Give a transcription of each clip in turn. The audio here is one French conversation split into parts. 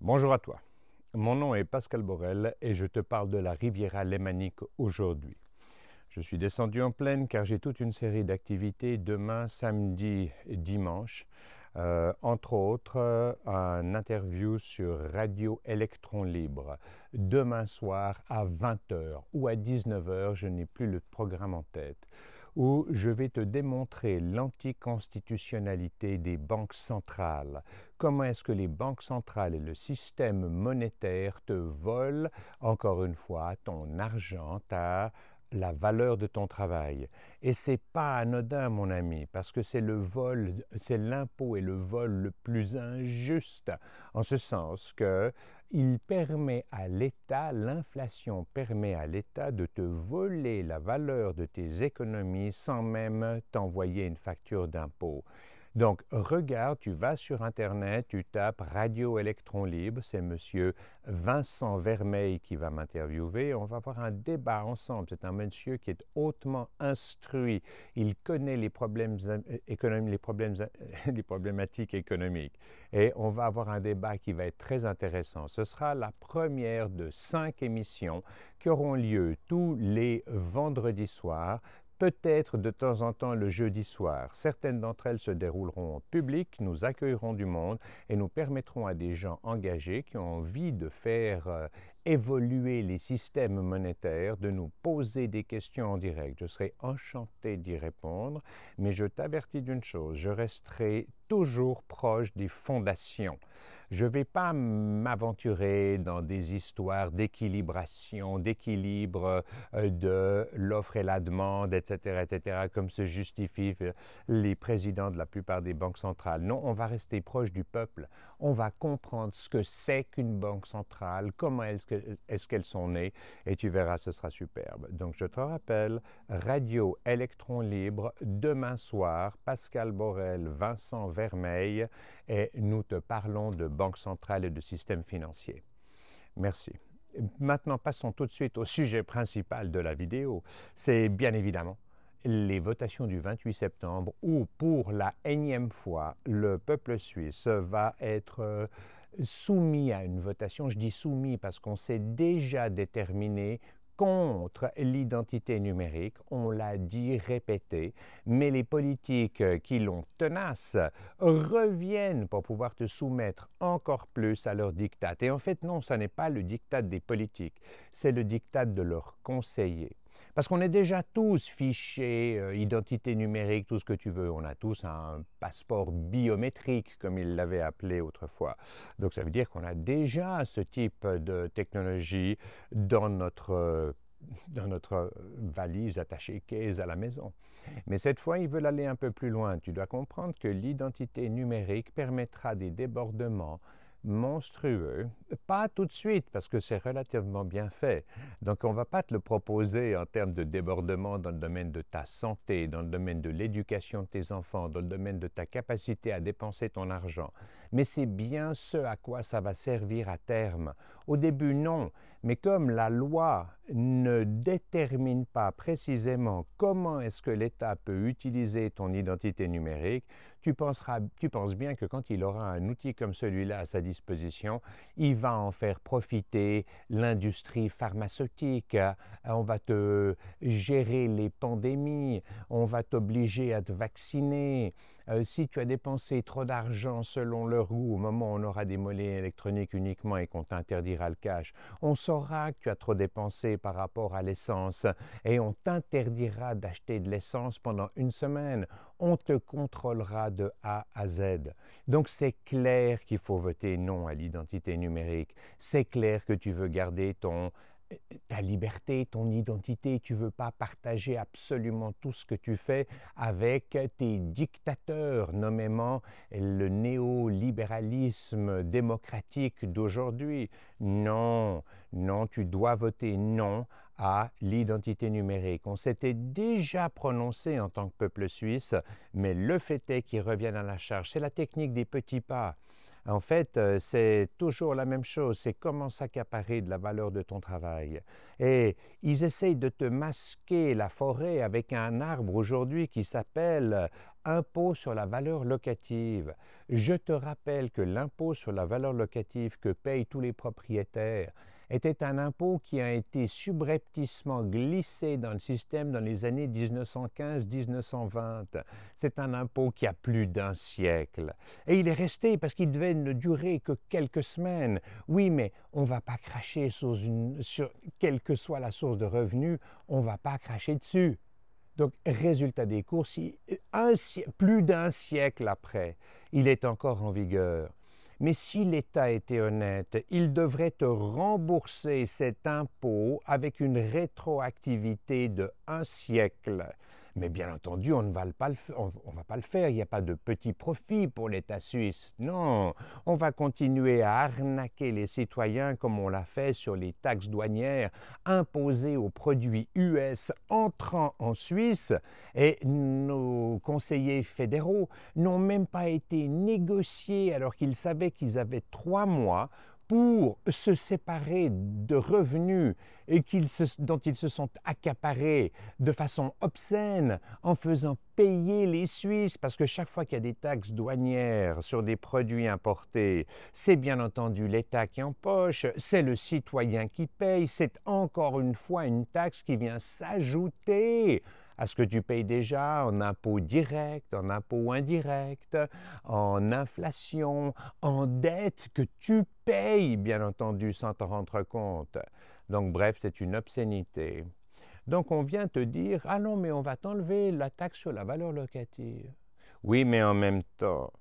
Bonjour à toi. Mon nom est Pascal Borel et je te parle de la Riviera lémanique aujourd'hui. Je suis descendu en plaine car j'ai toute une série d'activités demain, samedi et dimanche. Entre autres, un interview sur Radio Électron Libre demain soir à 20 heures ou à 19 heures, je n'ai plus le programme en tête, où je vais te démontrer l'anticonstitutionnalité des banques centrales. Comment est-ce que les banques centrales et le système monétaire te volent, encore une fois, ton argent, la valeur de ton travail. Et c'est pas anodin, mon ami, parce que c'est le vol, c'est l'impôt et le vol le plus injuste, en ce sens que il permet à l'État, l'inflation permet à l'État de te voler la valeur de tes économies sans même t'envoyer une facture d'impôt. Donc, regarde, tu vas sur Internet, tu tapes Radio Électron Libre, c'est monsieur Vincent Vermeil qui va m'interviewer. On va avoir un débat ensemble. C'est un monsieur qui est hautement instruit. Il connaît les problèmes économiques, les problématiques économiques. Et on va avoir un débat qui va être très intéressant. Ce sera la première de 5 émissions qui auront lieu tous les vendredis soirs, peut-être de temps en temps le jeudi soir. Certaines d'entre elles se dérouleront en public, nous accueillerons du monde et nous permettrons à des gens engagés qui ont envie de faire évoluer les systèmes monétaires, de nous poser des questions en direct. Je serai enchanté d'y répondre, mais je t'avertis d'une chose, je resterai toujours proche des fondations. Je ne vais pas m'aventurer dans des histoires d'équilibration, d'équilibre de l'offre et la demande, etc., comme se justifient les présidents de la plupart des banques centrales. Non, on va rester proche du peuple. On va comprendre ce que c'est qu'une banque centrale, comment est-ce qu'elles sont nées, et tu verras, ce sera superbe. Donc, je te rappelle, Radio Électron Libre, demain soir, Pascal Borel, Vincent Vermeil, et nous te parlons de banque centrale et de système financier. Merci. Maintenant, passons tout de suite au sujet principal de la vidéo. C'est bien évidemment les votations du 28 septembre où, pour la énième fois, le peuple suisse va être soumis à une votation. Je dis soumis parce qu'on s'est déjà déterminé contre l'identité numérique, on l'a dit, répété, mais les politiques qui l'ont tenace reviennent pour pouvoir te soumettre encore plus à leur diktat. Et en fait, non, ce n'est pas le diktat des politiques, c'est le diktat de leurs conseillers. Parce qu'on est déjà tous fichés, identité numérique, tout ce que tu veux. On a tous un passeport biométrique, comme ils l'avaient appelé autrefois. Donc ça veut dire qu'on a déjà ce type de technologie dans notre valise attachée case à la maison. Mais cette fois, ils veulent aller un peu plus loin. Tu dois comprendre que l'identité numérique permettra des débordements monstrueux, pas tout de suite parce que c'est relativement bien fait. Donc on ne va pas te le proposer en termes de débordement dans le domaine de ta santé, dans le domaine de l'éducation de tes enfants, dans le domaine de ta capacité à dépenser ton argent. Mais c'est bien ce à quoi ça va servir à terme. Au début, non, mais comme la loi ne détermine pas précisément comment est-ce que l'État peut utiliser ton identité numérique, tu penses bien que quand il aura un outil comme celui-là à sa disposition, il va en faire profiter l'industrie pharmaceutique. On va te gérer les pandémies, on va t'obliger à te vacciner. Si tu as dépensé trop d'argent selon leur goût, au moment où on aura des monnaies électroniques uniquement et qu'on t'interdira le cash, on saura que tu as trop dépensé par rapport à l'essence et on t'interdira d'acheter de l'essence pendant une semaine. On te contrôlera de A à Z. Donc c'est clair qu'il faut voter non à l'identité numérique. C'est clair que tu veux garder ta liberté, ton identité, tu ne veux pas partager absolument tout ce que tu fais avec tes dictateurs, nommément le néolibéralisme démocratique d'aujourd'hui. Non, non, tu dois voter non à l'identité numérique. On s'était déjà prononcé en tant que peuple suisse, mais le fait est qu'ils reviennent à la charge. C'est la technique des petits pas. En fait, c'est toujours la même chose, c'est comment s'accaparer de la valeur de ton travail. Et ils essayent de te masquer la forêt avec un arbre aujourd'hui qui s'appelle impôt sur la valeur locative. Je te rappelle que l'impôt sur la valeur locative que payent tous les propriétaires était un impôt qui a été subrepticement glissé dans le système dans les années 1915-1920. C'est un impôt qui a plus d'un siècle. Et il est resté parce qu'il devait ne durer que quelques semaines. Oui, mais on ne va pas cracher sur quelle que soit la source de revenus, on ne va pas cracher dessus. Donc, résultat des courses, plus d'un siècle après, il est encore en vigueur. Mais si l'État était honnête, il devrait te rembourser cet impôt avec une rétroactivité de un siècle. Mais bien entendu, on ne va pas le faire. Il n'y a pas de petit profit pour l'État suisse. Non, on va continuer à arnaquer les citoyens comme on l'a fait sur les taxes douanières imposées aux produits US entrant en Suisse. Et nos conseillers fédéraux n'ont même pas été négociés alors qu'ils savaient qu'ils avaient 3 mois pour se séparer de revenus dont ils se sont accaparés de façon obscène en faisant payer les Suisses, parce que chaque fois qu'il y a des taxes douanières sur des produits importés, c'est bien entendu l'État qui empoche, c'est le citoyen qui paye, c'est encore une fois une taxe qui vient s'ajouter à ce que tu payes déjà en impôts directs, en impôts indirects, en inflation, en dette que tu payes, bien entendu, sans t'en rendre compte. Donc, bref, c'est une obscénité. Donc, on vient te dire, ah non, mais on va t'enlever la taxe sur la valeur locative. Oui, mais en même temps,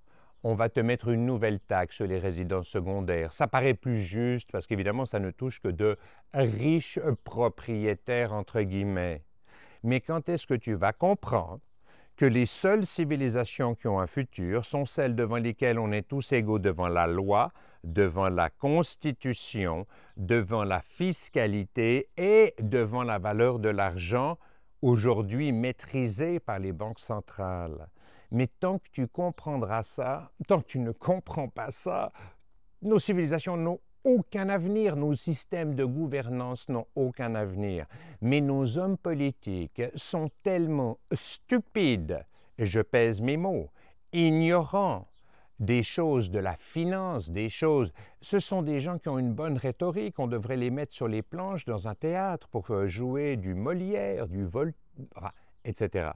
on va te mettre une nouvelle taxe sur les résidences secondaires. Ça paraît plus juste parce qu'évidemment, ça ne touche que de riches propriétaires, entre guillemets. Mais quand est-ce que tu vas comprendre que les seules civilisations qui ont un futur sont celles devant lesquelles on est tous égaux devant la loi, devant la Constitution, devant la fiscalité et devant la valeur de l'argent, aujourd'hui maîtrisée par les banques centrales. Mais tant que tu comprendras ça, tant que tu ne comprends pas ça, nos civilisations n'ont aucun avenir, nos systèmes de gouvernance n'ont aucun avenir. Mais nos hommes politiques sont tellement stupides, et je pèse mes mots, ignorants des choses de la finance, des choses. Ce sont des gens qui ont une bonne rhétorique, on devrait les mettre sur les planches dans un théâtre pour jouer du Molière, du Voltaire, etc.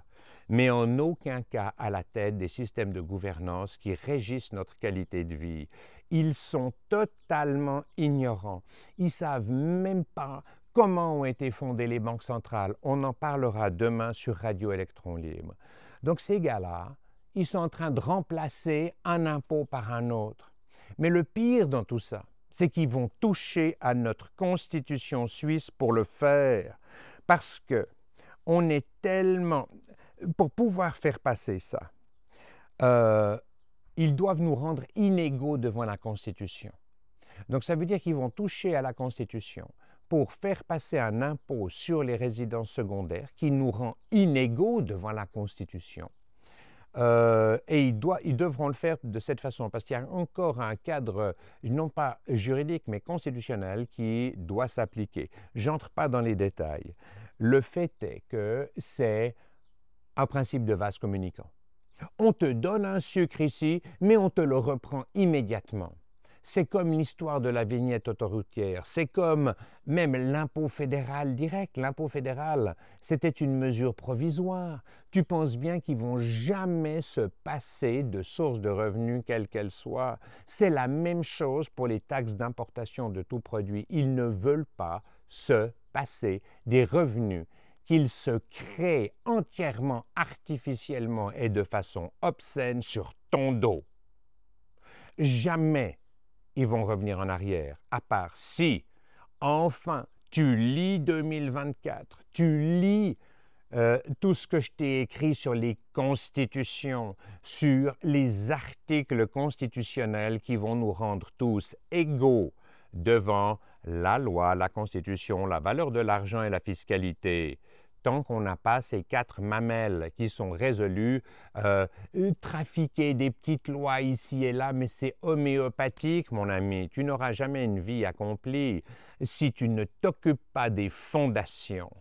Mais en aucun cas à la tête des systèmes de gouvernance qui régissent notre qualité de vie. Ils sont totalement ignorants. Ils ne savent même pas comment ont été fondées les banques centrales. On en parlera demain sur Radio Électron Libre. Donc ces gars-là, ils sont en train de remplacer un impôt par un autre. Mais le pire dans tout ça, c'est qu'ils vont toucher à notre constitution suisse pour le faire. Parce que on est tellement... Pour pouvoir faire passer ça, ils doivent nous rendre inégaux devant la Constitution. Donc ça veut dire qu'ils vont toucher à la Constitution pour faire passer un impôt sur les résidences secondaires qui nous rend inégaux devant la Constitution. Et ils devront le faire de cette façon, parce qu'il y a encore un cadre, non pas juridique, mais constitutionnel qui doit s'appliquer. J'entre pas dans les détails. Le fait est que c'est un principe de vase communicant. On te donne un sucre ici, mais on te le reprend immédiatement. C'est comme l'histoire de la vignette autoroutière, c'est comme même l'impôt fédéral direct. L'impôt fédéral, c'était une mesure provisoire. Tu penses bien qu'ils ne vont jamais se passer de source de revenus, quelle qu'elle soit. C'est la même chose pour les taxes d'importation de tout produit. Ils ne veulent pas se passer des revenus qu'ils se créent entièrement artificiellement et de façon obscène sur ton dos. Jamais ils vont revenir en arrière, à part si, enfin, tu lis 2024, tu lis tout ce que je t'ai écrit sur les constitutions, sur les articles constitutionnels qui vont nous rendre tous égaux devant la loi, la Constitution, la valeur de l'argent et la fiscalité. Tant qu'on n'a pas ces 4 mamelles qui sont résolues, trafiquer des petites lois ici et là, mais c'est homéopathique, mon ami. Tu n'auras jamais une vie accomplie si tu ne t'occupes pas des fondations.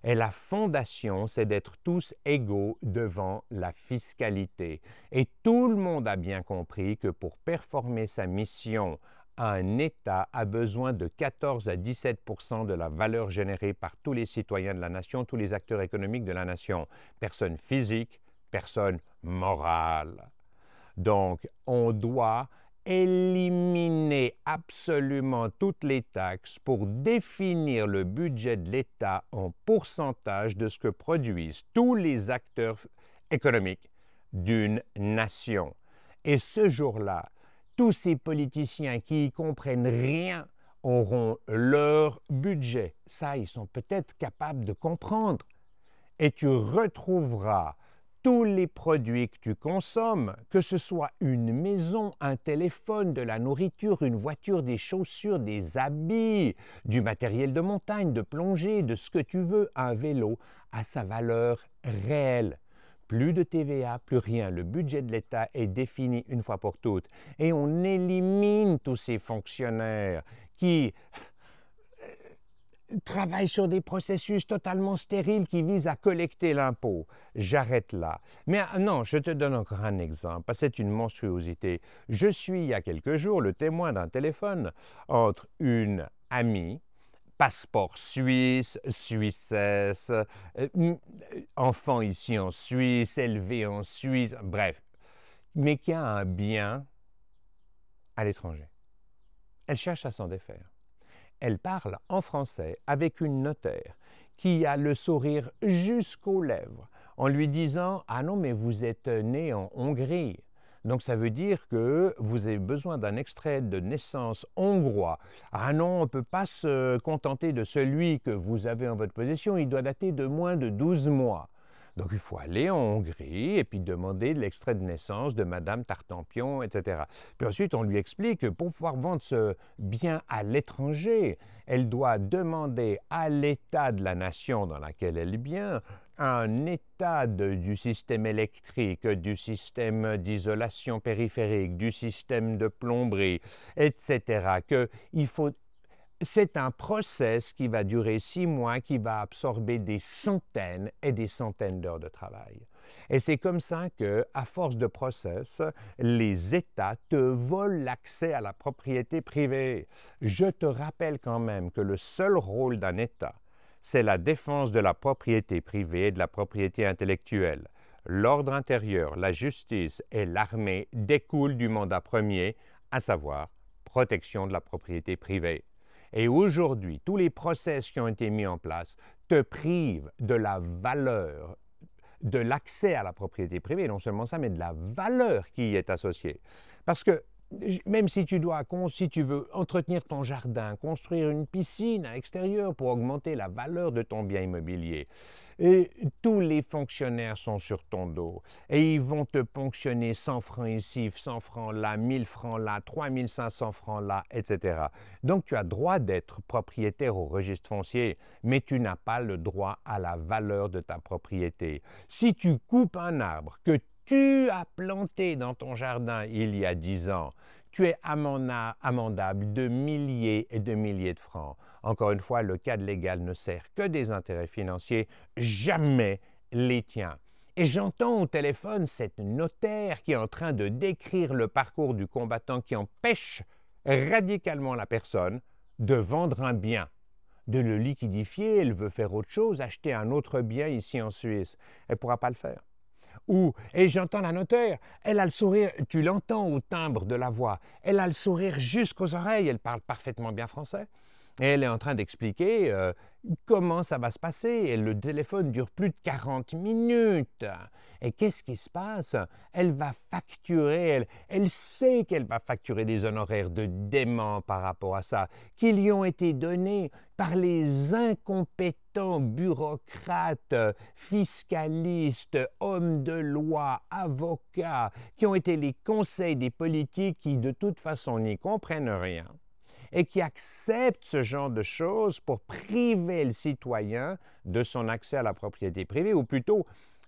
Et la fondation, c'est d'être tous égaux devant la fiscalité. Et tout le monde a bien compris que pour performer sa mission, un État a besoin de 14 à 17% de la valeur générée par tous les citoyens de la nation, tous les acteurs économiques de la nation. Personne physique, personne morale. Donc, on doit éliminer absolument toutes les taxes pour définir le budget de l'État en pourcentage de ce que produisent tous les acteurs économiques d'une nation. Et ce jour-là, tous ces politiciens qui y comprennent rien auront leur budget. Ça, ils sont peut-être capables de comprendre. Et tu retrouveras tous les produits que tu consommes, que ce soit une maison, un téléphone, de la nourriture, une voiture, des chaussures, des habits, du matériel de montagne, de plongée, de ce que tu veux, un vélo, à sa valeur réelle. Plus de TVA, plus rien. Le budget de l'État est défini une fois pour toutes. Et on élimine tous ces fonctionnaires qui travaillent sur des processus totalement stériles qui visent à collecter l'impôt. J'arrête là. Mais non, je te donne encore un exemple, parce que c'est une monstruosité. Je suis, il y a quelques jours, le témoin d'un téléphone entre une amie, passeport suisse, Suissesse, enfant ici en Suisse, élevé en Suisse, bref, mais qui a un bien à l'étranger. Elle cherche à s'en défaire. Elle parle en français avec une notaire qui a le sourire jusqu'aux lèvres en lui disant « Ah non, mais vous êtes né en Hongrie. Donc ça veut dire que vous avez besoin d'un extrait de naissance hongrois. Ah non, on ne peut pas se contenter de celui que vous avez en votre possession, il doit dater de moins de 12 mois. Donc il faut aller en Hongrie et puis demander l'extrait de naissance de Madame Tartampion, etc. Puis ensuite, on lui explique que pour pouvoir vendre ce bien à l'étranger, elle doit demander à l'État de la nation dans laquelle elle est bien un état du système électrique, du système d'isolation périphérique, du système de plomberie, etc. C'est un process qui va durer 6 mois, qui va absorber des centaines et des centaines d'heures de travail. Et c'est comme ça que, à force de process, les États te volent l'accès à la propriété privée. Je te rappelle quand même que le seul rôle d'un État, c'est la défense de la propriété privée et de la propriété intellectuelle. L'ordre intérieur, la justice et l'armée découlent du mandat premier, à savoir protection de la propriété privée. Et aujourd'hui, tous les process qui ont été mis en place te privent de la valeur, de l'accès à la propriété privée, non seulement ça, mais de la valeur qui y est associée. Parce que même si tu veux entretenir ton jardin, construire une piscine à l'extérieur pour augmenter la valeur de ton bien immobilier, et tous les fonctionnaires sont sur ton dos et ils vont te ponctionner 100 francs ici, 100 francs là, 1000 francs là, 3500 francs là, etc. Donc tu as droit d'être propriétaire au registre foncier, mais tu n'as pas le droit à la valeur de ta propriété. Si tu coupes un arbre que tu as planté dans ton jardin il y a 10 ans, tu es amendable de milliers et de milliers de francs. Encore une fois, le cadre légal ne sert que des intérêts financiers, jamais les tiens. Et j'entends au téléphone cette notaire qui est en train de décrire le parcours du combattant qui empêche radicalement la personne de vendre un bien, de le liquidifier. Elle veut faire autre chose, acheter un autre bien ici en Suisse. Elle ne pourra pas le faire. Et j'entends la notaire, elle a le sourire, tu l'entends au timbre de la voix, elle a le sourire jusqu'aux oreilles, elle parle parfaitement bien français. Et elle est en train d'expliquer comment ça va se passer. Et le téléphone dure plus de 40 minutes. Et qu'est-ce qui se passe? Elle va facturer, elle sait qu'elle va facturer des honoraires de dément par rapport à ça, qui lui ont été donnés par les incompétents bureaucrates, fiscalistes, hommes de loi, avocats, qui ont été les conseils des politiques qui de toute façon n'y comprennent rien et qui acceptent ce genre de choses pour priver le citoyen de son accès à la propriété privée, ou plutôt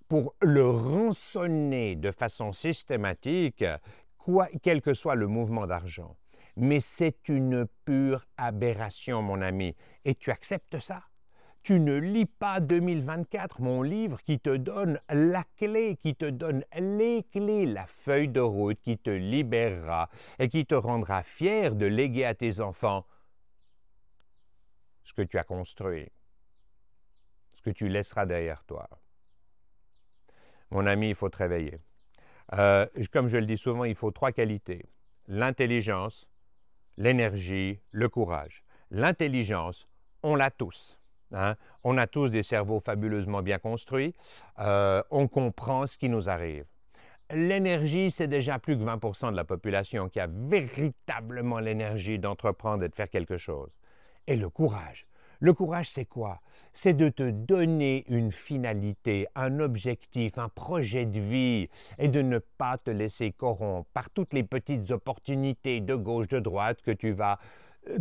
pour le rançonner de façon systématique, quel que soit le mouvement d'argent. Mais c'est une pure aberration, mon ami, et tu acceptes ça. Tu ne lis pas 2024, mon livre qui te donne la clé, qui te donne les clés, la feuille de route qui te libérera et qui te rendra fier de léguer à tes enfants ce que tu as construit, ce que tu laisseras derrière toi. Mon ami, il faut te réveiller. Comme je le dis souvent, il faut 3 qualités. L'intelligence, l'énergie, le courage. L'intelligence, on l'a tous. Hein? On a tous des cerveaux fabuleusement bien construits. On comprend ce qui nous arrive. L'énergie, c'est déjà plus que 20% de la population qui a véritablement l'énergie d'entreprendre et de faire quelque chose. Et le courage, c'est quoi? C'est de te donner une finalité, un objectif, un projet de vie et de ne pas te laisser corrompre par toutes les petites opportunités de gauche, de droite que tu vas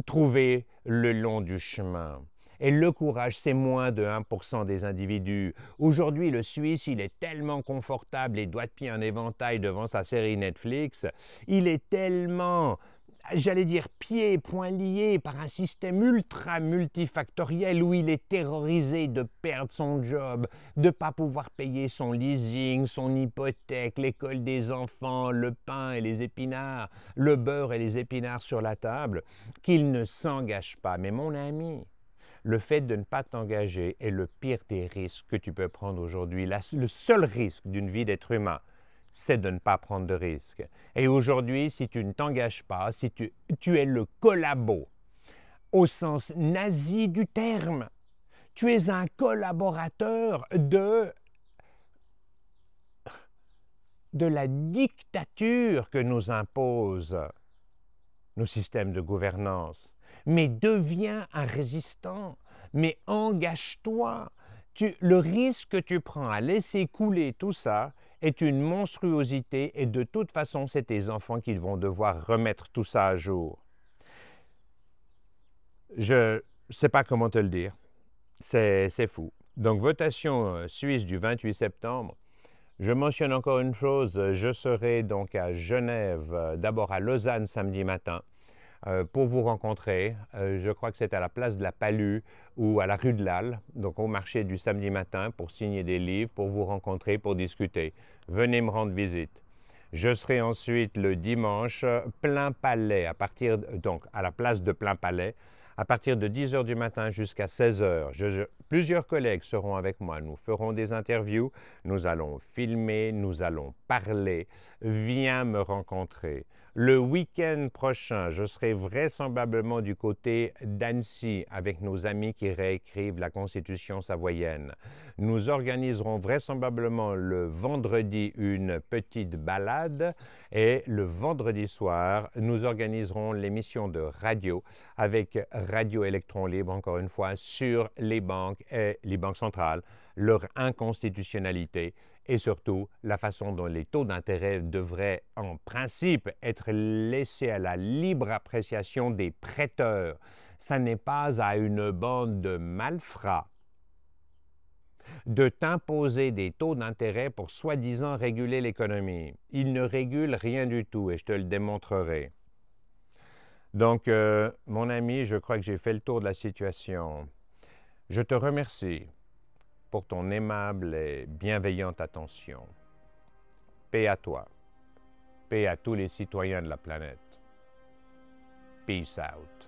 trouver le long du chemin. Et le courage, c'est moins de 1% des individus. Aujourd'hui, le Suisse, il est tellement confortable, les doigts de pied en éventail devant sa série Netflix. Il est tellement, j'allais dire, pieds et poings liés par un système ultra multifactoriel où il est terrorisé de perdre son job, de ne pas pouvoir payer son leasing, son hypothèque, l'école des enfants, le pain et les épinards, le beurre et les épinards sur la table, qu'il ne s'engage pas. Mais mon ami, le fait de ne pas t'engager est le pire des risques que tu peux prendre aujourd'hui. Le seul risque d'une vie d'être humain, c'est de ne pas prendre de risques. Et aujourd'hui, si tu ne t'engages pas, si tu es le collabo, au sens nazi du terme, tu es un collaborateur de la dictature que nous imposent nos systèmes de gouvernance. Mais deviens un résistant, mais engage-toi. Le risque que tu prends à laisser couler tout ça est une monstruosité et de toute façon, c'est tes enfants qui vont devoir remettre tout ça à jour. Je ne sais pas comment te le dire. C'est fou. Donc, votation suisse du 28 septembre. Je mentionne encore une chose, je serai donc à Genève, d'abord à Lausanne samedi matin, pour vous rencontrer. Je crois que c'est à la place de la Palue ou à la rue de l'Halle, donc au marché du samedi matin, pour signer des livres, pour vous rencontrer, pour discuter. Venez me rendre visite. Je serai ensuite le dimanche plein palais, donc à la place de plein palais, à partir de 10 h du matin jusqu'à 16 h. Plusieurs collègues seront avec moi. Nous ferons des interviews, nous allons filmer, nous allons parler. Viens me rencontrer. Le week-end prochain, je serai vraisemblablement du côté d'Annecy avec nos amis qui réécrivent la Constitution savoyenne. Nous organiserons vraisemblablement le vendredi une petite balade et le vendredi soir, nous organiserons l'émission de radio avec Radio Électron Libre, encore une fois, sur les banques et les banques centrales, leur inconstitutionnalité et surtout la façon dont les taux d'intérêt devraient en principe être laissés à la libre appréciation des prêteurs. Ça n'est pas à une bande de malfrats de t'imposer des taux d'intérêt pour soi-disant réguler l'économie. Ils ne régulent rien du tout et je te le démontrerai. Donc, mon ami, je crois que j'ai fait le tour de la situation. Je te remercie pour ton aimable et bienveillante attention. Paix à toi. Paix à tous les citoyens de la planète. Peace out.